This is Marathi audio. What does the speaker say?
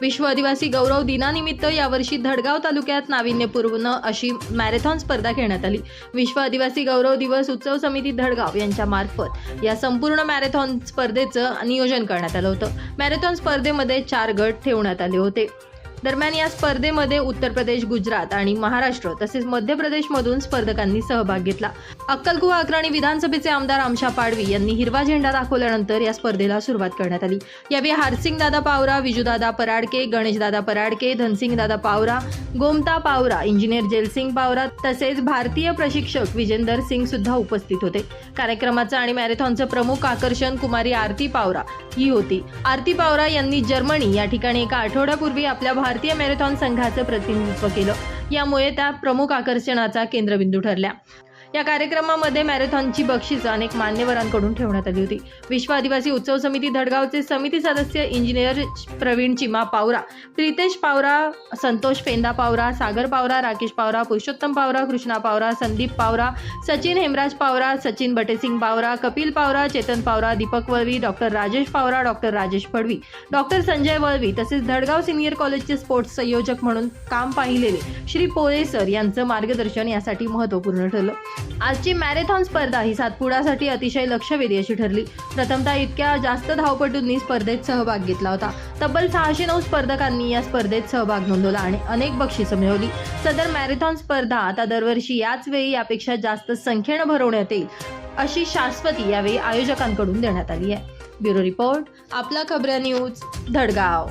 विश्व आदिवासी गौरव दिनानिमित्त यावर्षी धडगाव तालुक्यात नाविन्यपूर्ण अशी मॅरेथॉन स्पर्धा घेण्यात आली। विश्व आदिवासी गौरव दिवस उत्सव समिती धडगाव यांच्या मार्फत या संपूर्ण मॅरेथॉन स्पर्धेचं नियोजन करण्यात आलं होतं। मॅरेथॉन स्पर्धेमध्ये 4 गट ठेवण्यात आले होते। दरम्यान या स्पर्धेमध्ये उत्तर प्रदेश, गुजरात आणि महाराष्ट्र तसेच मध्य प्रदेशमधून स्पर्धकांनी सहभाग घेतला। अक्कलकुवा अक्राणी विधानसभेचे आमदार आमशा पाडवी यांनी हिरवा झेंडा दाखवल्यानंतर या स्पर्धेला सुरुवात करण्यात आली। यावेळी हारसिंग दादा पावरा, विजूदादा पराडके, गणेशदादा पराडके, धनसिंग दादा पावरा, गोमता पावरा, इंजिनियर जेलसिंग पावरा तसेच भारतीय प्रशिक्षक विजेंदर सिंग सुद्धा उपस्थित होते। कार्यक्रमाचं आणि मॅरेथॉनचं प्रमुख आकर्षण कुमारी आरती पावरा ही होती। आरती पावरा यांनी जर्मनी या ठिकाणी एका आठवड्यापूर्वी आपल्या भारतीय मॅरेथॉन संघाचं प्रतिनिधित्व केलं, यामुळे त्या प्रमुख आकर्षणाचा केंद्रबिंदू ठरल्या। या कार्यक्रमामध्ये मॅरेथॉनची बक्षिसं अनेक मान्यवरांकडून ठेवण्यात आली होती। विश्व आदिवासी उत्सव समिती धडगावचे समिती सदस्य इंजिनियर प्रवीण चिमा पावरा, प्रितेश पावरा, संतोष फेंदा पावरा, सागर पावरा, राकेश पावरा, पुरुषोत्तम पावरा, कृष्णा पावरा, संदीप पावरा, सचिन हेमराज पावरा, सचिन बटेसिंग पावरा, कपिल पावरा, चेतन पावरा, दीपक वळवी, डॉक्टर राजेश पावरा, डॉक्टर राजेश पडवी, डॉक्टर संजय वळवी तसेच धडगाव सिनियर कॉलेजचे स्पोर्ट्स संयोजक म्हणून काम पाहिलेले श्री पोळे सर यांचं मार्गदर्शन यासाठी महत्त्वपूर्ण ठरलं। आजची मॅरेथॉन स्पर्धा ही सातपुड्यासाठी अतिशय लक्षवेधी अशी ठरली। प्रथमतः इतक्या जास्त धावपटूंनी स्पर्धेत सहभाग घेतला होता। तब्बल 609 स्पर्धकांनी या स्पर्धेत सहभाग नोंदवला आणि अनेक बक्षिसं मिळवली। सदर मॅरेथॉन स्पर्धा आता दरवर्षी याच वेळी यापेक्षा जास्त संख्येनं भरवण्यात येईल अशी शाश्वती यावेळी आयोजकांकडून देण्यात आली आहे। ब्युरो रिपोर्ट, आपला खबऱ्या न्यूज, धडगाव।